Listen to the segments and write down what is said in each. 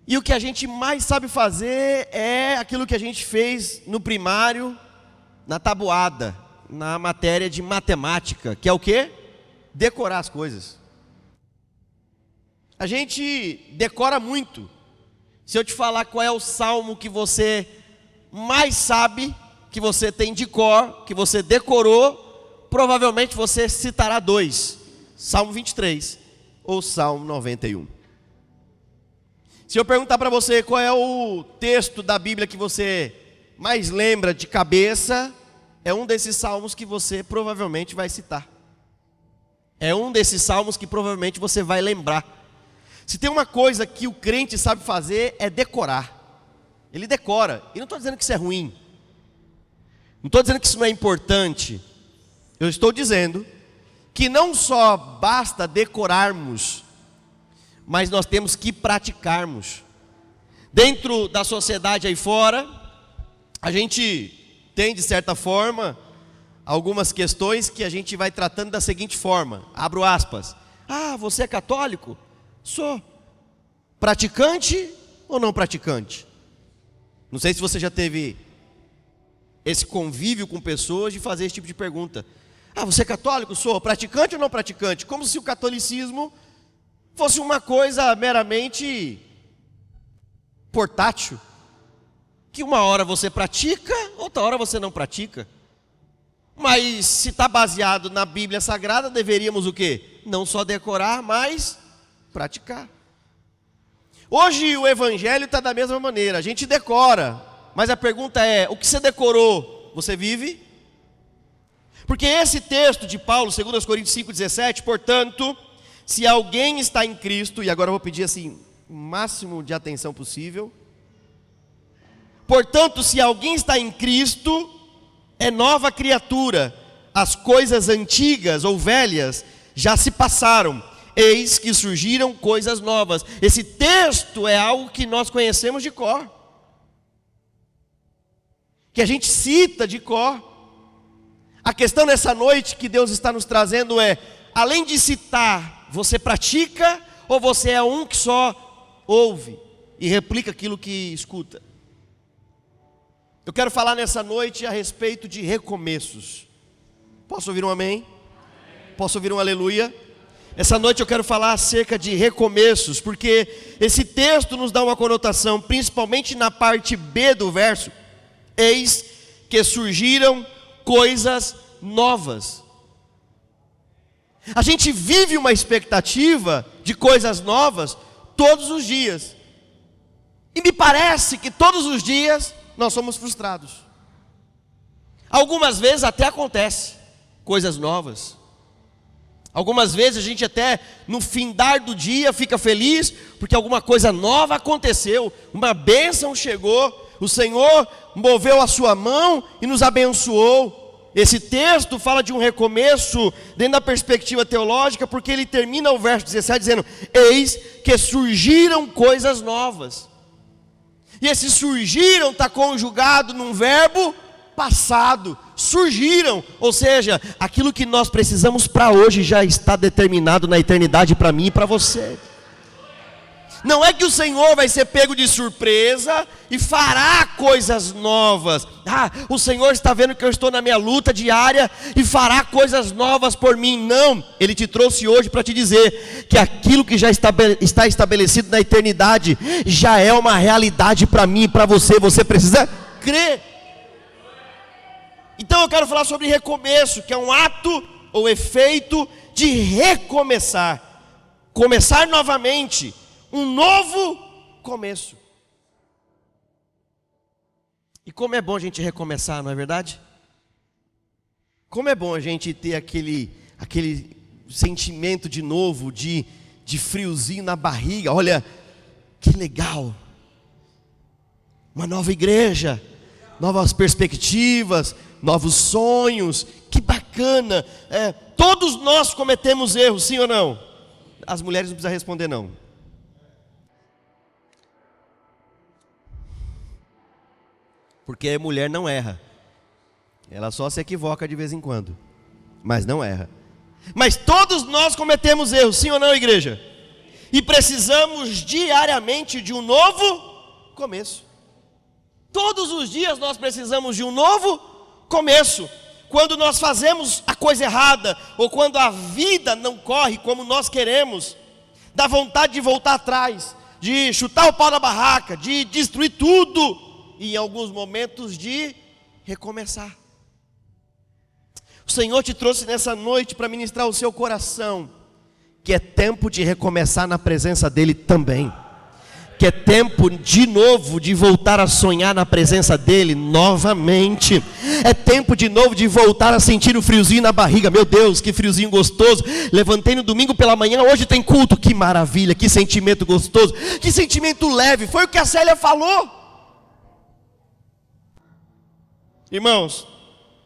E o que a gente mais sabe fazer é aquilo que a gente fez no primário, na tabuada, na matéria de matemática, que é o quê? Decorar as coisas. A gente decora muito. Se eu te falar qual é o salmo que você mais sabe, que você tem de cor, que você decorou, provavelmente você citará dois: Salmo 23 ou Salmo 91. Se eu perguntar para você qual é o texto da Bíblia que você mais lembra de cabeça, é um desses salmos que você provavelmente vai citar. É um desses salmos que provavelmente você vai lembrar. Se tem uma coisa que o crente sabe fazer, é decorar. Ele decora. E não estou dizendo que isso é ruim. Não estou dizendo que isso não é importante. Eu estou dizendo que não só basta decorarmos, mas nós temos que praticarmos. Dentro da sociedade aí fora, a gente tem, de certa forma, algumas questões que a gente vai tratando da seguinte forma. Abro aspas. Ah, você é católico? Sou. Praticante ou não praticante? Não sei se você já teve esse convívio com pessoas de fazer esse tipo de pergunta. Ah, você é católico? Sou. Praticante ou não praticante? Como se o catolicismo fosse uma coisa meramente portátil, que uma hora você pratica, outra hora você não pratica. Mas se está baseado na Bíblia Sagrada, deveríamos o quê? Não só decorar, mas praticar. Hoje o Evangelho está da mesma maneira, a gente decora, mas a pergunta é: o que você decorou, você vive? Porque esse texto de Paulo, 2 Coríntios 5,17, portanto, se alguém está em Cristo, e agora eu vou pedir assim, o máximo de atenção possível. Portanto, se alguém está em Cristo, é nova criatura, as coisas antigas ou velhas já se passaram, eis que surgiram coisas novas. Esse texto é algo que nós conhecemos de cor, que a gente cita de cor. A questão nessa noite que Deus está nos trazendo é: além de citar, você pratica ou você é um que só ouve e replica aquilo que escuta? Eu quero falar nessa noite a respeito de recomeços. Posso ouvir um amém? Posso ouvir um aleluia? Essa noite eu quero falar acerca de recomeços, porque esse texto nos dá uma conotação, principalmente na parte B do verso: eis que surgiram coisas novas. A gente vive uma expectativa de coisas novas todos os dias, e me parece que todos os dias nós somos frustrados. Algumas vezes até acontece coisas novas. Algumas vezes a gente até no findar do dia fica feliz porque alguma coisa nova aconteceu, uma bênção chegou, o Senhor moveu a sua mão e nos abençoou. Esse texto fala de um recomeço dentro da perspectiva teológica, porque ele termina o verso 17 dizendo: eis que surgiram coisas novas. E esse surgiram está conjugado num verbo passado. Surgiram, ou seja, aquilo que nós precisamos para hoje já está determinado na eternidade para mim e para você. Não é que o Senhor vai ser pego de surpresa e fará coisas novas. Ah, o Senhor está vendo que eu estou na minha luta diária e fará coisas novas por mim. Não, Ele te trouxe hoje para te dizer que aquilo que já está estabelecido na eternidade já é uma realidade para mim e para você. Você precisa crer. Então eu quero falar sobre recomeço, que é um ato ou efeito de recomeçar. Começar novamente. Um novo começo. E como é bom a gente recomeçar, não é verdade? Como é bom a gente ter aquele sentimento de novo, de friozinho na barriga. Olha, que legal. Uma nova igreja, novas perspectivas, novos sonhos. Que bacana. Todos nós cometemos erros, sim ou não? As mulheres não precisam responder não. Porque a mulher não erra. Ela só se equivoca de vez em quando, mas não erra. Mas todos nós cometemos erros, sim ou não, igreja? e precisamos diariamente de um novo começo. Todos os dias nós precisamos de um novo começo. Quando nós fazemos a coisa errada, ou quando a vida não corre como nós queremos, dá vontade de voltar atrás, de chutar o pau da barraca, de destruir tudo, e em alguns momentos de recomeçar. O Senhor te trouxe nessa noite para ministrar o seu coração, que é tempo de recomeçar na presença dEle também, que é tempo de novo de voltar a sonhar na presença dEle novamente, é tempo de novo de voltar a sentir o friozinho na barriga. Meu Deus, que friozinho gostoso, levantei no domingo pela manhã, hoje tem culto, que maravilha, que sentimento gostoso, que sentimento leve, foi o que a Célia falou. Irmãos,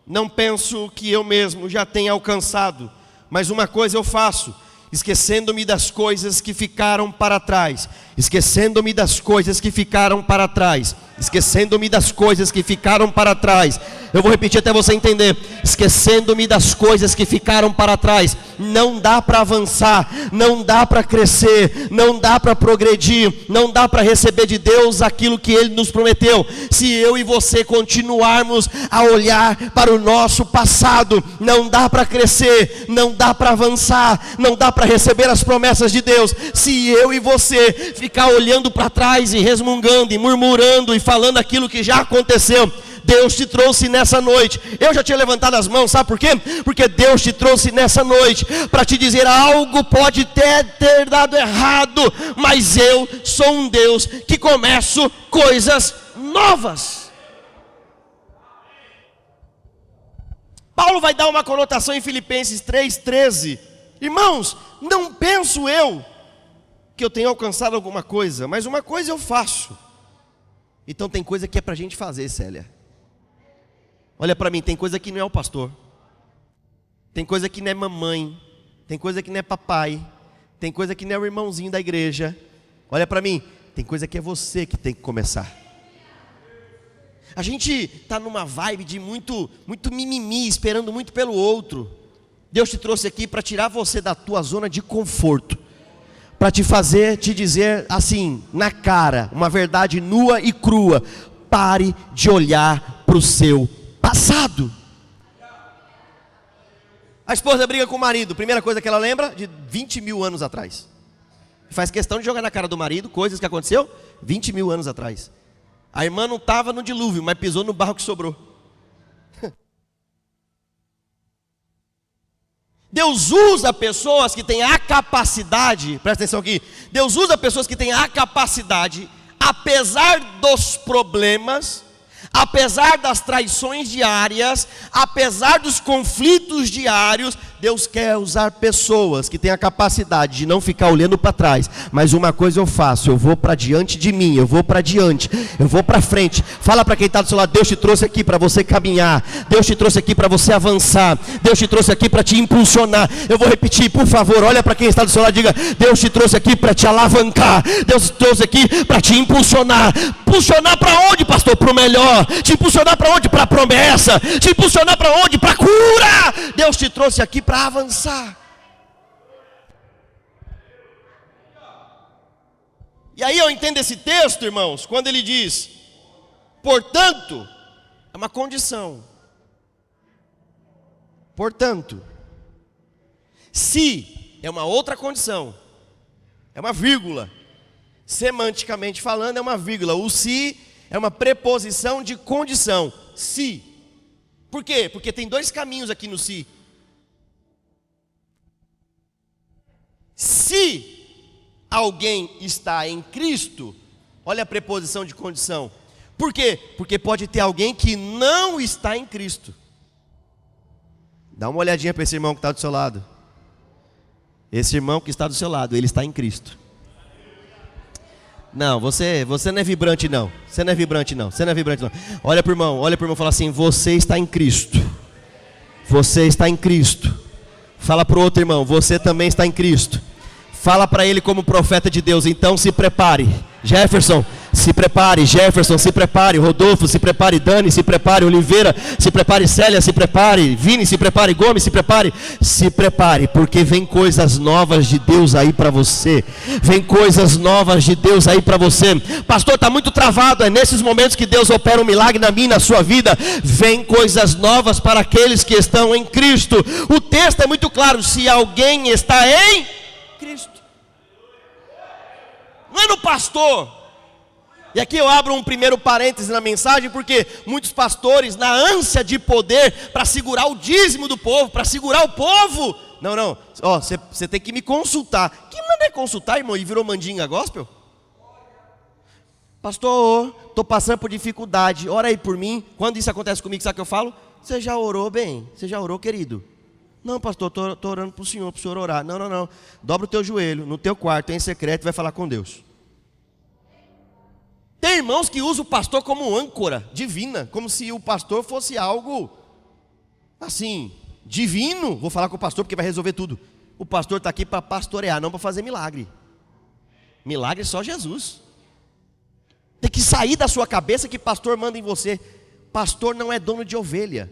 não penso que eu mesmo já tenha alcançado, mas uma coisa eu faço, esquecendo-me das coisas que ficaram para trás, esquecendo-me das coisas que ficaram para trás, esquecendo-me das coisas que ficaram para trás. Eu vou repetir até você entender. Esquecendo-me das coisas que ficaram para trás. Não dá para avançar, não dá para crescer, não dá para progredir, não dá para receber de Deus aquilo que Ele nos prometeu, se eu e você continuarmos a olhar para o nosso passado. Não dá para crescer, não dá para avançar, não dá para receber as promessas de Deus, se eu e você ficar olhando para trás e resmungando e murmurando e falando aquilo que já aconteceu. Deus te trouxe nessa noite. Eu já tinha levantado as mãos, sabe por quê? Porque Deus te trouxe nessa noite para te dizer: algo pode ter dado errado, mas eu sou um Deus que começo coisas novas. Paulo vai dar uma conotação em Filipenses 3,13. Irmãos, não penso eu que eu tenho alcançado alguma coisa, mas uma coisa eu faço. Então tem coisa que é para a gente fazer, Célia. Olha para mim, tem coisa que não é o pastor, tem coisa que não é mamãe, tem coisa que não é papai, tem coisa que não é o irmãozinho da igreja. Olha para mim, tem coisa que é você que tem que começar. A gente está numa vibe de muito mimimi, esperando muito pelo outro. Deus te trouxe aqui para tirar você da tua zona de conforto, para te dizer assim, na cara, uma verdade nua e crua: pare de olhar para o seu passado. A esposa briga com o marido, primeira coisa que ela lembra, de 20 mil anos atrás. Faz questão de jogar na cara do marido coisas que aconteceu 20 mil anos atrás. A irmã não estava no dilúvio, mas pisou no barro que sobrou. Deus usa pessoas que têm a capacidade, presta atenção aqui, Deus usa pessoas que têm a capacidade, apesar dos problemas, apesar das traições diárias, apesar dos conflitos diários, Deus quer usar pessoas que têm a capacidade de não ficar olhando para trás. Mas uma coisa eu faço: eu vou para diante de mim, eu vou para diante, eu vou para frente. Fala para quem está do seu lado: Deus te trouxe aqui para você caminhar, Deus te trouxe aqui para você avançar, Deus te trouxe aqui para te impulsionar. Eu vou repetir, por favor, olha para quem está do seu lado e diga: Deus te trouxe aqui para te alavancar, Deus te trouxe aqui para te impulsionar. Impulsionar para onde, pastor? Para o melhor. Te impulsionar para onde? Para a promessa. Te impulsionar para onde? Para a cura. Deus te trouxe aqui para avançar. E aí eu entendo esse texto, irmãos, quando ele diz: portanto, é uma condição. Portanto, se é uma outra condição, é uma vírgula. Semanticamente falando, é uma vírgula. O se é uma preposição de condição. Se. Por quê? Porque tem dois caminhos aqui no se. Se alguém está em Cristo, olha a preposição de condição. Por quê? Porque pode ter alguém que não está em Cristo. Dá uma olhadinha para esse irmão que está do seu lado. Esse irmão que está do seu lado, ele está em Cristo. Não, você não é vibrante não. Você não é vibrante não. Você não é vibrante não. Olha para o irmão e fala assim: você está em Cristo. Você está em Cristo. Fala para o outro irmão: você também está em Cristo. Fala para ele como profeta de Deus: então se prepare. Jefferson, Se prepare, Jefferson, se prepare, Rodolfo, se prepare, Dani, se prepare, Oliveira, se prepare, Célia, se prepare, Vini, se prepare, Gomes, se prepare, porque vem coisas novas de Deus aí para você. Vem coisas novas de Deus aí para você. Pastor, está muito travado. É nesses momentos que Deus opera um milagre na minha, na sua vida. Vem coisas novas para aqueles que estão em Cristo. O texto é muito claro: se alguém está em Cristo, não é no pastor. E aqui eu abro um primeiro parêntese na mensagem, porque muitos pastores, na ânsia de poder, para segurar o dízimo do povo, para segurar o povo, não, ó, você tem que me consultar. Que manda é consultar, irmão? E virou mandinga gospel? Pastor, estou passando por dificuldade, ora aí por mim. Quando isso acontece comigo, sabe o que eu falo? Você já orou bem? Você já orou, querido? Não, pastor, estou orando para o senhor orar. Não, dobra o teu joelho, no teu quarto, em secreto, e vai falar com Deus. Tem irmãos que usam o pastor como âncora divina, como se o pastor fosse algo assim, divino. Vou falar com o pastor porque vai resolver tudo. O pastor está aqui para pastorear, não para fazer milagre. Milagre é só Jesus. Tem que sair da sua cabeça que pastor manda em você. Pastor não é dono de ovelha.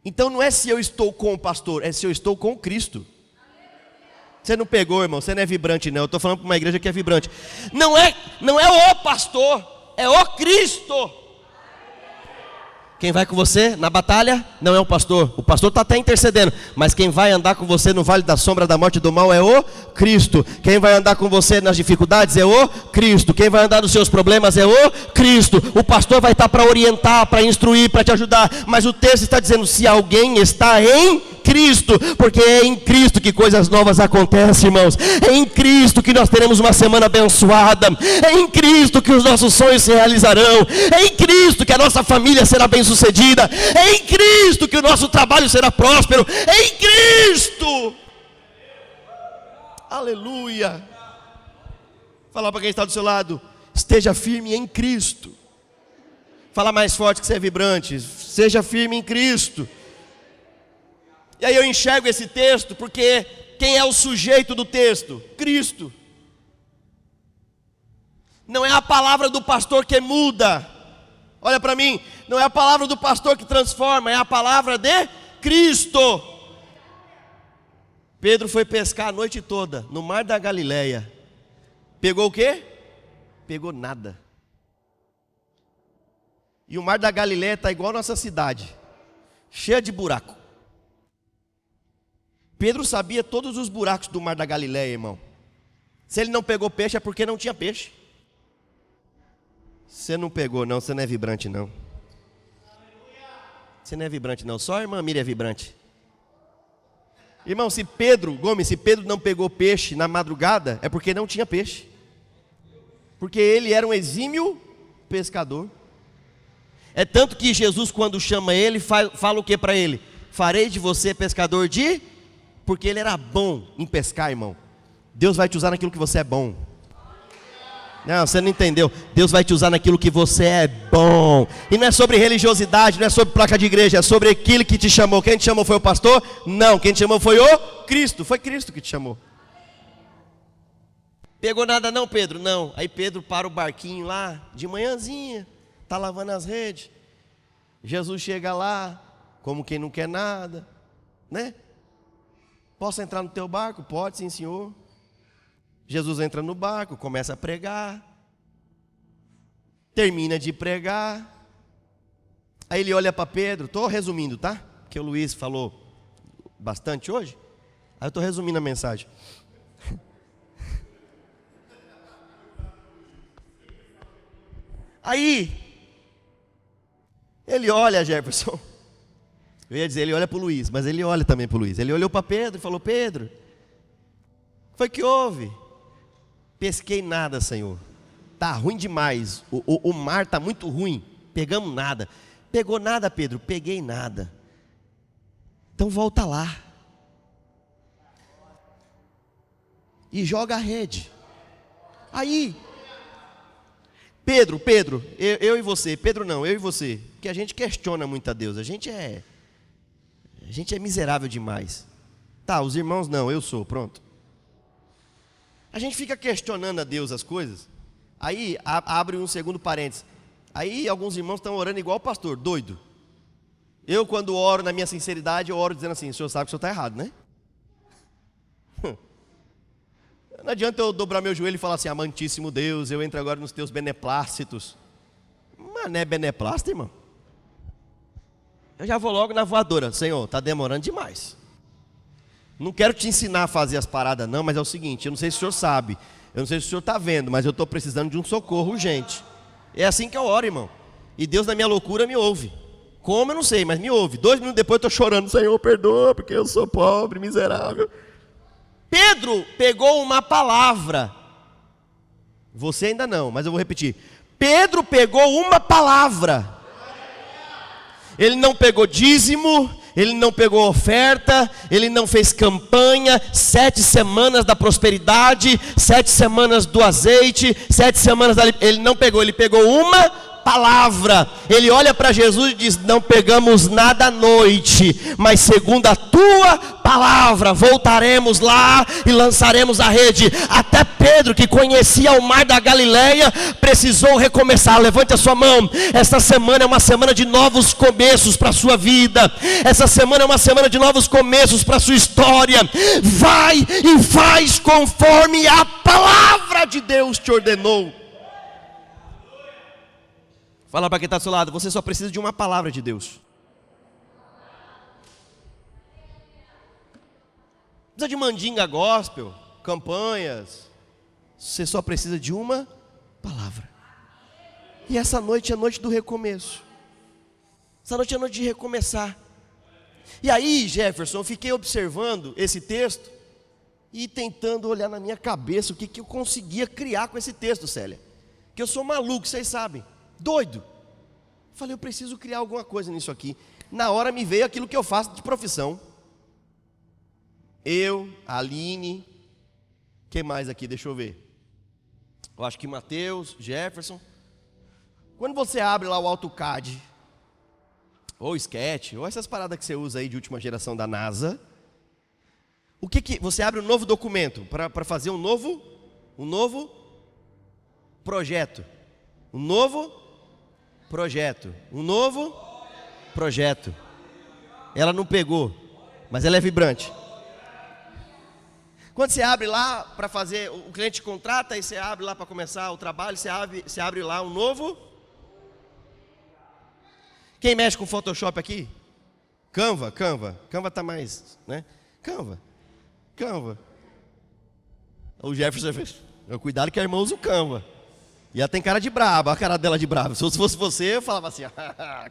Então não é se eu estou com o pastor, é se eu estou com o Cristo. Você não pegou, irmão, você não é vibrante não. Eu estou falando para uma igreja que é vibrante. Não é o pastor, é o Cristo. Quem vai com você na batalha não é o pastor está até intercedendo, mas quem vai andar com você no vale da sombra da morte e do mal é o Cristo. Quem vai andar com você nas dificuldades é o Cristo. Quem vai andar nos seus problemas é o Cristo. O pastor vai estar para orientar, para instruir, para te ajudar, mas o texto está dizendo: se alguém está em Cristo, porque é em Cristo que coisas novas acontecem, irmãos. É em Cristo que nós teremos uma semana abençoada. É em Cristo que os nossos sonhos se realizarão. É em Cristo que a nossa família será bem-sucedida. É em Cristo que o nosso trabalho será próspero. É em Cristo. Aleluia. Fala para quem está do seu lado: esteja firme em Cristo. Fala mais forte que você é vibrante: seja firme em Cristo. E aí eu enxergo esse texto, porque quem é o sujeito do texto? Cristo. Não é a palavra do pastor que muda. Olha para mim, não é a palavra do pastor que transforma, é a palavra de Cristo. Pedro foi pescar a noite toda no mar da Galileia. Pegou o quê? Pegou nada. E o mar da Galileia está igual a nossa cidade, cheia de buraco. Pedro sabia todos os buracos do mar da Galileia, irmão. Se ele não pegou peixe é porque não tinha peixe. Você não pegou não, você não é vibrante não. Você não é vibrante não, só a irmã Miriam é vibrante. Irmão, se Pedro não pegou peixe na madrugada, é porque não tinha peixe. Porque ele era um exímio pescador. É tanto que Jesus, quando chama ele, fala o que para ele? Farei de você pescador de... Porque ele era bom em pescar, irmão. Deus vai te usar naquilo que você é bom. Não, você não entendeu. Deus vai te usar naquilo que você é bom. E não é sobre religiosidade, não é sobre placa de igreja, é sobre aquilo que te chamou. Quem te chamou foi o pastor? Não, quem te chamou foi o Cristo. Foi Cristo que te chamou. Pegou nada não, Pedro? Não. Aí Pedro para o barquinho lá, de manhãzinha, está lavando as redes. Jesus chega lá, como quem não quer nada, né? Posso entrar no teu barco? Pode, sim, senhor. Jesus entra no barco, começa a pregar. Termina de pregar. Aí ele olha para Pedro. Estou resumindo, tá? Porque o Luiz falou bastante hoje. Aí eu estou resumindo a mensagem. Aí ele olha, Jefferson. Eu ia dizer, ele olha para o Luiz, mas ele olha também para o Luiz. Ele olhou para Pedro e falou: Pedro, foi que houve? Pesquei nada, Senhor. Está ruim demais, o mar está muito ruim, pegamos nada. Pegou nada, Pedro? Peguei nada. Então volta lá e joga a rede. Aí Pedro, eu e você. Pedro não, eu e você. Porque a gente questiona muito a Deus. A gente é miserável demais. Tá, os irmãos não, eu sou, pronto. A gente fica questionando a Deus as coisas. Aí abre um segundo parênteses. Aí alguns irmãos estão orando igual o pastor, doido. Eu, quando oro na minha sinceridade, eu oro dizendo assim: o senhor sabe que o senhor está errado, né? Não adianta eu dobrar meu joelho e falar assim: amantíssimo Deus, eu entro agora nos teus beneplácitos. Mas não é beneplácito, irmão. Eu já vou logo na voadora: Senhor, está demorando demais. Não quero te ensinar a fazer as paradas não, mas é o seguinte: eu não sei se o senhor sabe, eu não sei se o senhor está vendo, mas eu estou precisando de um socorro urgente. É assim que eu oro, irmão. E Deus na minha loucura me ouve. Como eu não sei, mas me ouve. 2 minutos depois eu estou chorando: Senhor, perdoa, porque eu sou pobre, miserável. Pedro pegou uma palavra. Você ainda não, mas eu vou repetir. Pedro pegou uma palavra. Ele não pegou dízimo, ele não pegou oferta, ele não fez campanha, 7 semanas da prosperidade, 7 semanas do azeite, 7 semanas da... Ele não pegou, ele pegou uma palavra. Ele olha para Jesus e diz: não pegamos nada à noite, mas segundo a tua palavra voltaremos lá e lançaremos a rede. Até Pedro, que conhecia o mar da Galileia, precisou recomeçar. Levante a sua mão. Esta semana é uma semana de novos começos para a sua vida. Essa semana é uma semana de novos começos para a sua história. Vai e faz conforme a palavra de Deus te ordenou. Fala para quem está do seu lado: você só precisa de uma palavra de Deus. Não precisa de mandinga gospel, campanhas. Você só precisa de uma palavra. E essa noite é a noite do recomeço. Essa noite é a noite de recomeçar. E aí, Jefferson, eu fiquei observando esse texto e tentando olhar na minha cabeça o que eu conseguia criar com esse texto, Célia. Que eu sou maluco, vocês sabem. Doido. Falei: eu preciso criar alguma coisa nisso aqui. Na hora me veio aquilo que eu faço de profissão. Eu, a Aline, quem mais aqui? Deixa eu ver. Eu acho que Mateus, Jefferson. Quando você abre lá o AutoCAD, ou Sketch, ou essas paradas que você usa aí de última geração da NASA, o que você abre um novo documento para fazer um novo projeto. Um novo projeto. Ela não pegou, mas ela é vibrante. Quando você abre lá para fazer, o cliente contrata, aí você abre lá para começar o trabalho, você abre lá um novo. Quem mexe com Photoshop aqui? Canva está mais, né? Canva. O Jefferson fez: cuidado que a irmã usa o Canva. E ela tem cara de braba, a cara dela de braba. Se fosse você, eu falava assim: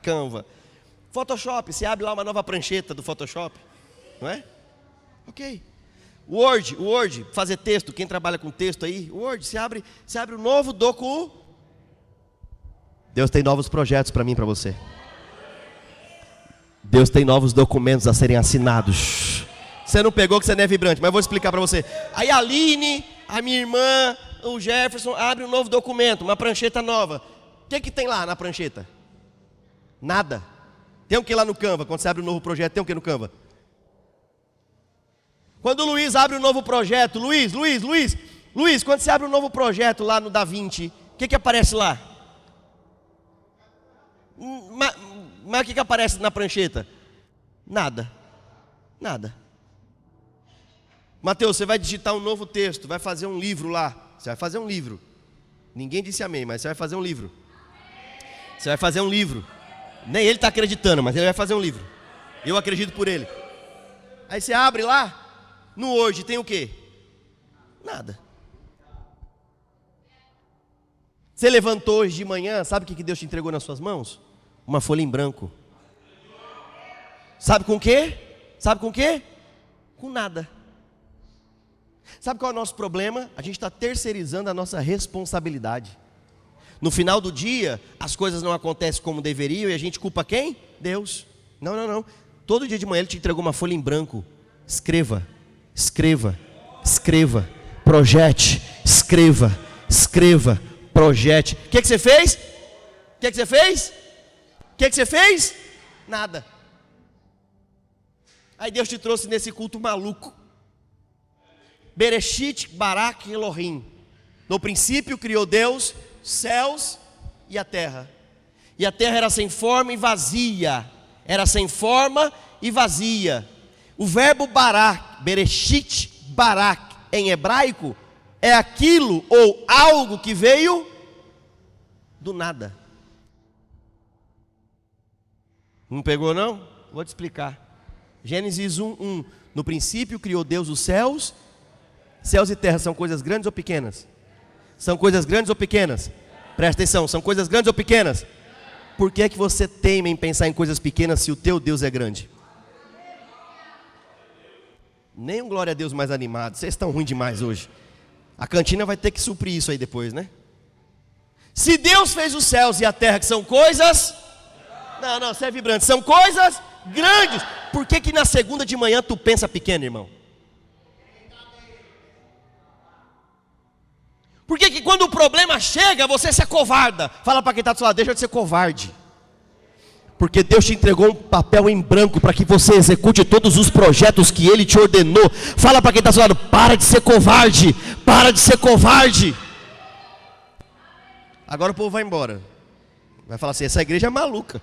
Canva. Photoshop, você abre lá uma nova prancheta do Photoshop, não é? Ok. Word, fazer texto, quem trabalha com texto aí, Word, você abre um novo documento. Deus tem novos projetos para mim e para você. Deus tem novos documentos a serem assinados. Você não pegou que você não é vibrante, mas eu vou explicar para você. Aí a Aline, a minha irmã, o Jefferson abre um novo documento, uma prancheta nova. O que tem lá na prancheta? Nada. Tem o que lá no Canva? Quando você abre um novo projeto, tem o que no Canva? Quando o Luiz abre um novo projeto, Luiz, quando você abre um novo projeto lá no DaVinci, o que aparece lá? Mas o que aparece na prancheta? Nada. Mateus, você vai digitar um novo texto, vai fazer um livro lá. Você vai fazer um livro. Ninguém disse amém, mas você vai fazer um livro. Você vai fazer um livro. Nem ele está acreditando, mas ele vai fazer um livro. Eu acredito por ele. Aí você abre lá. No hoje tem o quê? Nada. Você levantou hoje de manhã, sabe o que Deus te entregou nas suas mãos? Uma folha em branco. Sabe com o quê? Com nada. Sabe qual é o nosso problema? A gente está terceirizando a nossa responsabilidade. No final do dia, as coisas não acontecem como deveriam e a gente culpa quem? Deus. Não. Todo dia de manhã Ele te entregou uma folha em branco. Escreva. Projete. Escreva. Projete. O que você fez? Nada. Aí Deus te trouxe nesse culto maluco. Bereshit, Barak e Elohim. No princípio criou Deus os céus e a terra. E a terra era sem forma e vazia. Era sem forma e vazia. O verbo barak, bereshit, barak, em hebraico, é aquilo ou algo que veio do nada. Não pegou não? Vou te explicar. Gênesis 1:1. No princípio criou Deus os céus. Céus e terra são coisas grandes ou pequenas? São coisas grandes ou pequenas? Presta atenção, são coisas grandes ou pequenas? Por que é que você teima em pensar em coisas pequenas se o teu Deus é grande? Nem um glória a Deus mais animado. Vocês estão ruins demais hoje. A cantina vai ter que suprir isso aí depois, né? Se Deus fez os céus e a terra, que são coisas... Não, você é vibrante. São coisas grandes. Por que que na segunda de manhã tu pensa pequeno, irmão? Por que que quando o problema chega, você se acovarda? Fala para quem está do seu lado, deixa de ser covarde. Porque Deus te entregou um papel em branco para que você execute todos os projetos que Ele te ordenou. Fala para quem está do seu lado, para de ser covarde. Para de ser covarde. Agora o povo vai embora. Vai falar assim, essa igreja é maluca.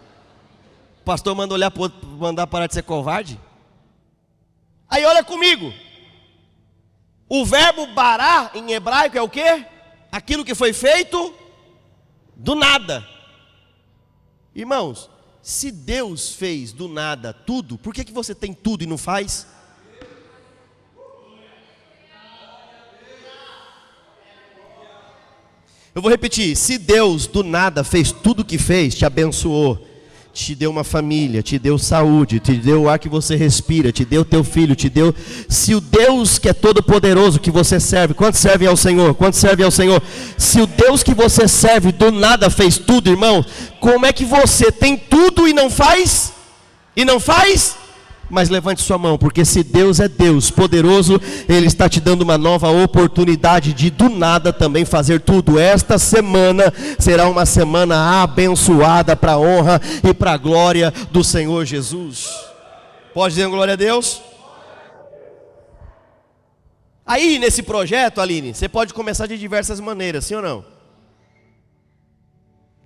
O pastor manda olhar para o outro, mandar parar de ser covarde. Aí olha comigo. O verbo bará em hebraico é o quê? Aquilo que foi feito do nada. Irmãos, se Deus fez do nada tudo, por que que você tem tudo e não faz? Eu vou repetir, se Deus do nada fez tudo o que fez, te abençoou, te deu uma família, te deu saúde, te deu o ar que você respira, te deu teu filho, te deu... Se o Deus que é todo poderoso que você serve, quantos servem ao Senhor? Quantos servem ao Senhor? Se o Deus que você serve do nada fez tudo, irmão, como é que você tem tudo e não faz? E não faz? Mas levante sua mão, porque se Deus é Deus poderoso, Ele está te dando uma nova oportunidade de do nada também fazer tudo. Esta semana será uma semana abençoada para a honra e para a glória do Senhor Jesus. Pode dizer glória a Deus? Aí nesse projeto, Aline, você pode começar de diversas maneiras, sim ou não?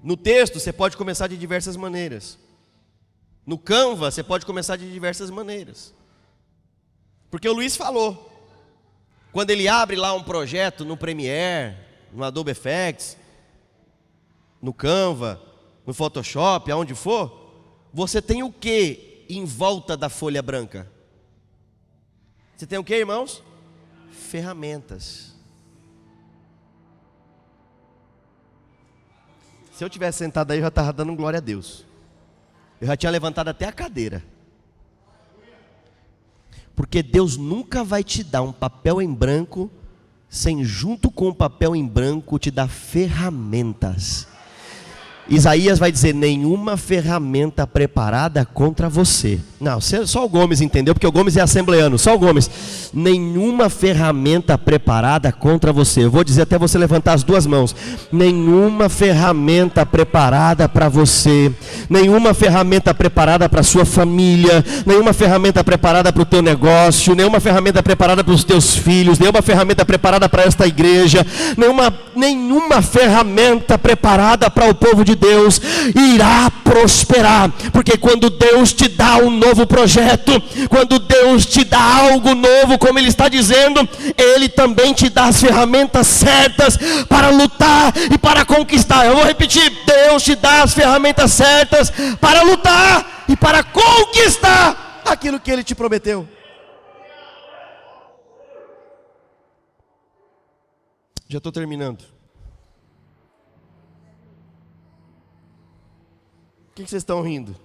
No texto você pode começar de diversas maneiras. No Canva, você pode começar de diversas maneiras. Porque o Luiz falou. Quando ele abre lá um projeto no Premiere, no Adobe Effects, no Canva, no Photoshop, aonde for, você tem o que em volta da folha branca? Você tem o que, irmãos? Ferramentas. Se eu tivesse sentado aí, eu já estava dando glória a Deus. Eu já tinha levantado até a cadeira. Porque Deus nunca vai te dar um papel em branco sem junto com o papel em branco te dar ferramentas. Isaías vai dizer, nenhuma ferramenta preparada contra você. Não, só o Gomes entendeu, porque o Gomes é assembleano, só o Gomes. Nenhuma ferramenta preparada contra você. Eu vou dizer até você levantar as duas mãos. Nenhuma ferramenta preparada para você. Nenhuma ferramenta preparada para a sua família. Nenhuma ferramenta preparada para o teu negócio. Nenhuma ferramenta preparada para os teus filhos. Nenhuma ferramenta preparada para esta igreja. Nenhuma ferramenta preparada para o povo de Deus irá prosperar, porque quando Deus te dá um novo projeto, quando Deus te dá algo novo, como Ele está dizendo, Ele também te dá as ferramentas certas para lutar e para conquistar. Eu vou repetir, Deus te dá as ferramentas certas para lutar e para conquistar aquilo que Ele te prometeu. Já estou terminando. Por que vocês estão rindo?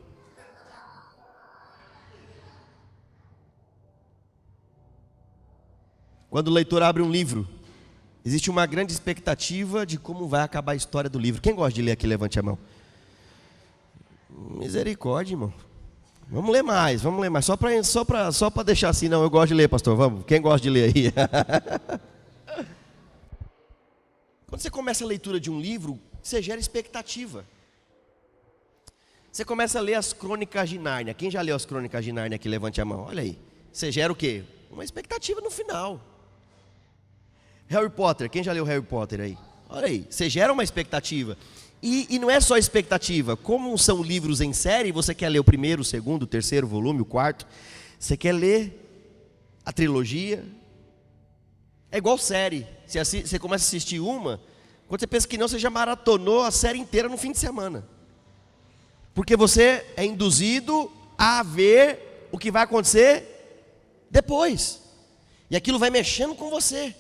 Quando o leitor abre um livro, existe uma grande expectativa de como vai acabar a história do livro. Quem gosta de ler aqui, levante a mão. Misericórdia, irmão. Vamos ler mais. Só para deixar assim, não, eu gosto de ler, pastor. Vamos, quem gosta de ler aí? Quando você começa a leitura de um livro, você gera expectativa. Você começa a ler as Crônicas de Nárnia. Quem já leu as Crônicas de Nárnia aqui, levante a mão. Olha aí. Você gera o quê? Uma expectativa no final. Harry Potter, quem já leu Harry Potter aí? Olha aí, você gera uma expectativa. E não é só expectativa, como são livros em série, você quer ler o primeiro, o segundo, o terceiro volume, o quarto, você quer ler a trilogia. É igual série, você começa a assistir uma, quando você pensa que não, você já maratonou a série inteira no fim de semana. Porque você é induzido a ver o que vai acontecer depois. E aquilo vai mexendo com você.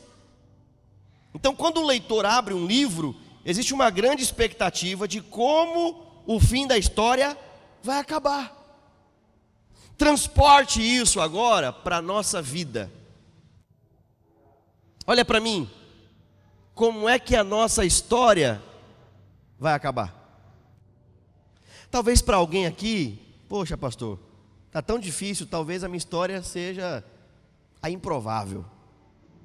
Então, quando um leitor abre um livro, existe uma grande expectativa de como o fim da história vai acabar. Transporte isso agora para a nossa vida. Olha para mim, como é que a nossa história vai acabar? Talvez para alguém aqui, poxa pastor, está tão difícil, talvez a minha história seja a improvável.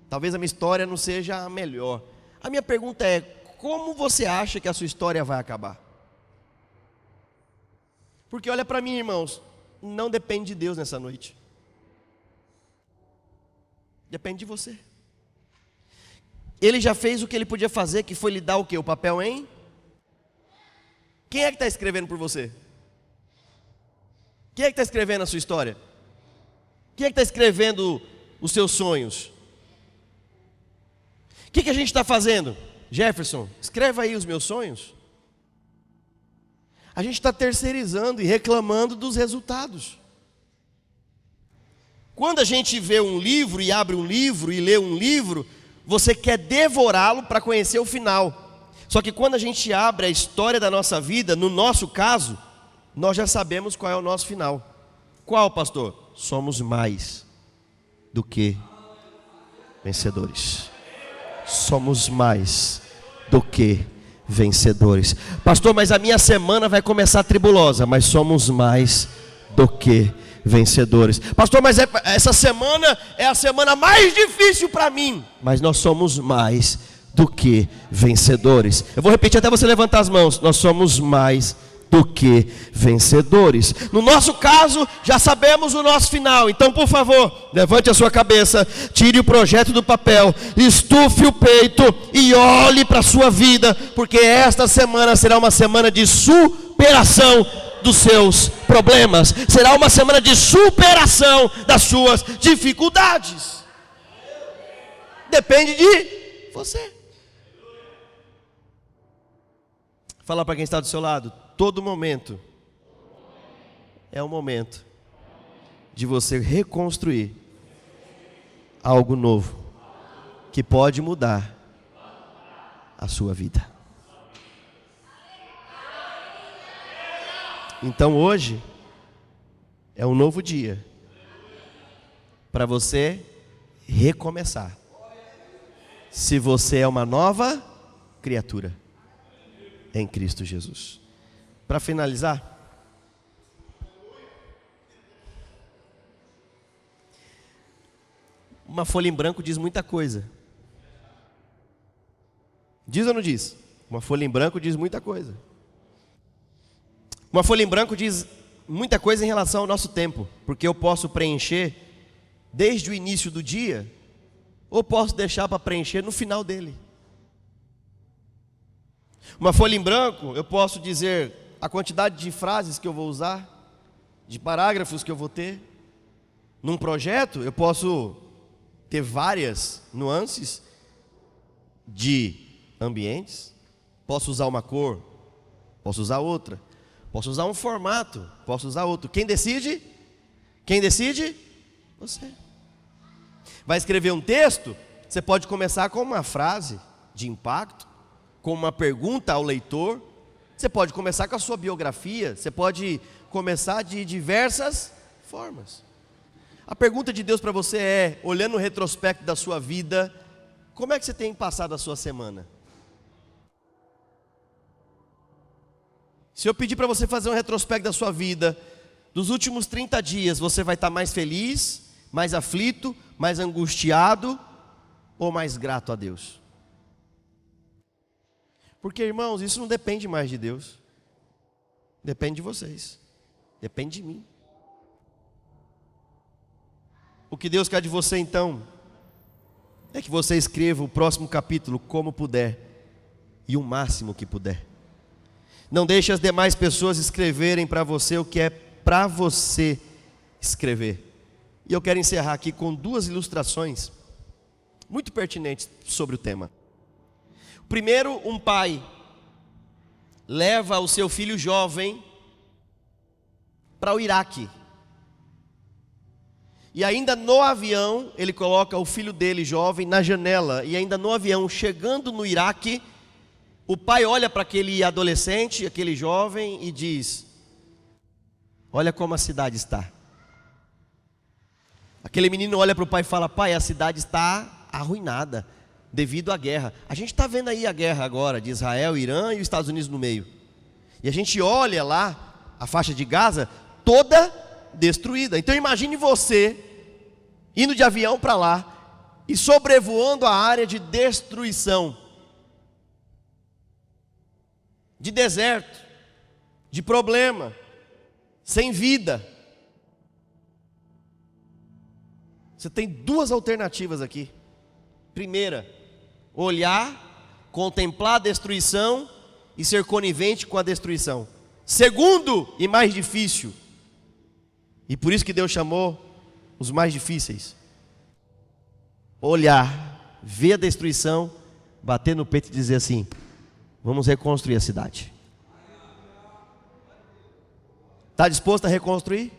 Talvez a minha história não seja a melhor. A minha pergunta é, como você acha que a sua história vai acabar? Porque olha para mim, irmãos, não depende de Deus nessa noite. Depende de você. Ele já fez o que ele podia fazer, que foi lhe dar o quê? O papel em? Quem é que está escrevendo por você? Quem é que está escrevendo a sua história? Quem é que está escrevendo os seus sonhos? O que a gente está fazendo? Jefferson, escreva aí os meus sonhos. A gente está terceirizando e reclamando dos resultados. Quando a gente vê um livro e abre um livro e lê um livro, você quer devorá-lo para conhecer o final. Só que quando a gente abre a história da nossa vida, no nosso caso, nós já sabemos qual é o nosso final. Qual, pastor? Somos mais do que vencedores. Somos mais do que vencedores. Pastor, mas a minha semana vai começar tribulosa, mas somos mais do que vencedores. Pastor, mas essa semana é a semana mais difícil para mim, mas nós somos mais do que vencedores. Eu vou repetir até você levantar as mãos. Nós somos mais do que vencedores. No nosso caso, já sabemos o nosso final. Então, por favor, levante a sua cabeça, tire o projeto do papel, estufe o peito e olhe para a sua vida, porque esta semana será uma semana de superação dos seus problemas. Será uma semana de superação das suas dificuldades. Depende de você. Fala para quem está do seu lado. Todo momento é um momento de você reconstruir algo novo que pode mudar a sua vida. Então hoje é um novo dia para você recomeçar. Se você é uma nova criatura em Cristo Jesus. Para finalizar, uma folha em branco diz muita coisa. Diz ou não diz? Uma folha em branco diz muita coisa. Uma folha em branco diz muita coisa em relação ao nosso tempo, porque eu posso preencher desde o início do dia, ou posso deixar para preencher no final dele. Uma folha em branco, eu posso dizer a quantidade de frases que eu vou usar, de parágrafos que eu vou ter. Num projeto, eu posso ter várias nuances de ambientes. Posso usar uma cor, posso usar outra. Posso usar um formato, posso usar outro. Quem decide? Quem decide? Você. Vai escrever um texto, você pode começar com uma frase de impacto, com uma pergunta ao leitor. Você pode começar com a sua biografia, você pode começar de diversas formas. A pergunta de Deus para você é, olhando o retrospecto da sua vida, como é que você tem passado a sua semana? Se eu pedir para você fazer um retrospecto da sua vida, dos últimos 30 dias, você vai estar mais feliz, mais aflito, mais angustiado ou mais grato a Deus? Porque, irmãos, isso não depende mais de Deus. Depende de vocês. Depende de mim. O que Deus quer de você, então, é que você escreva o próximo capítulo como puder e o máximo que puder. Não deixe as demais pessoas escreverem para você o que é para você escrever. E eu quero encerrar aqui com duas ilustrações muito pertinentes sobre o tema. Primeiro, um pai leva o seu filho jovem para o Iraque. E ainda no avião, ele coloca o filho dele jovem na janela. E ainda no avião, chegando no Iraque, o pai olha para aquele adolescente, aquele jovem, e diz: olha como a cidade está. Aquele menino olha para o pai e fala: pai, a cidade está arruinada devido à guerra. A gente está vendo aí a guerra agora de Israel, Irã e os Estados Unidos no meio. E a gente olha lá a faixa de Gaza toda destruída. Então imagine você indo de avião para lá e sobrevoando a área de destruição, de deserto, de problema, sem vida. Você tem duas alternativas aqui. Primeira, olhar, contemplar a destruição e ser conivente com a destruição. Segundo, e mais difícil, e por isso que Deus chamou os mais difíceis, olhar, ver a destruição, bater no peito e dizer assim: vamos reconstruir a cidade. Está disposto a reconstruir?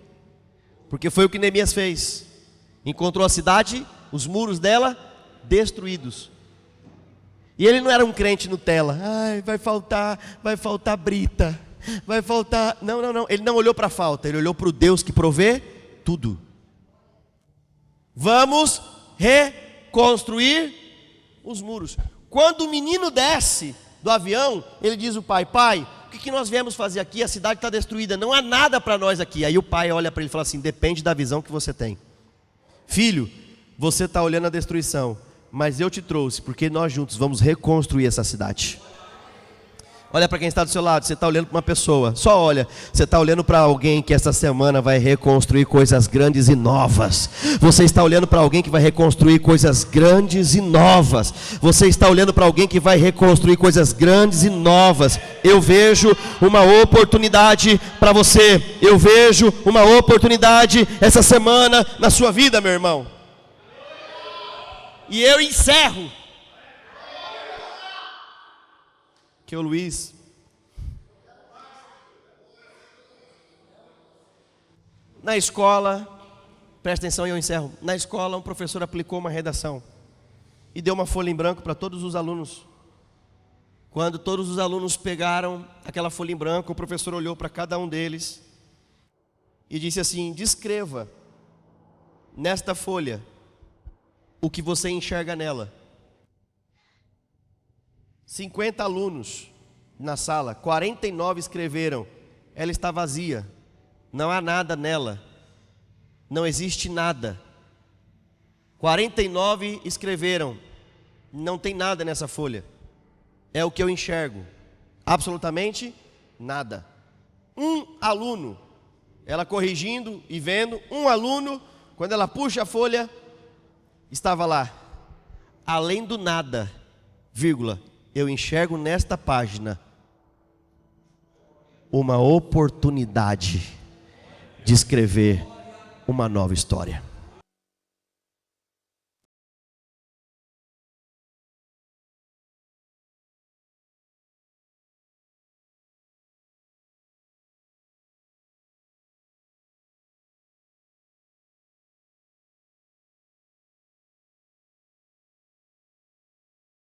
Porque foi o que Neemias fez. Encontrou a cidade, os muros dela destruídos. E ele não era um crente Nutella. Ai, vai faltar brita, vai faltar. Não. Ele não olhou para a falta, ele olhou para o Deus que provê tudo. Vamos reconstruir os muros. Quando o menino desce do avião, ele diz ao pai: pai, o que nós viemos fazer aqui? A cidade está destruída, não há nada para nós aqui. Aí o pai olha para ele e fala assim: depende da visão que você tem. Filho, você está olhando a destruição, mas eu te trouxe porque nós juntos vamos reconstruir essa cidade. Olha para quem está do seu lado. Você está olhando para uma pessoa, só olha. Você está olhando para alguém que essa semana vai reconstruir coisas grandes e novas. Você está olhando para alguém que vai reconstruir coisas grandes e novas. Você está olhando para alguém que vai reconstruir coisas grandes e novas. Eu vejo uma oportunidade para você. Eu vejo uma oportunidade essa semana na sua vida, meu irmão. E eu encerro. Que o Luiz na escola, presta atenção e eu encerro. Na escola, um professor aplicou uma redação e deu uma folha em branco para todos os alunos. Quando todos os alunos pegaram aquela folha em branco, o professor olhou para cada um deles e disse assim: descreva nesta folha o que você enxerga nela. 50 alunos na sala, 49 escreveram: ela está vazia, não há nada nela, não existe nada. 49 escreveram: não tem nada nessa folha, é o que eu enxergo, absolutamente nada. Um aluno, ela corrigindo e vendo, um aluno, quando ela puxa a folha, estava lá: além do nada, vírgula, eu enxergo nesta página uma oportunidade de escrever uma nova história.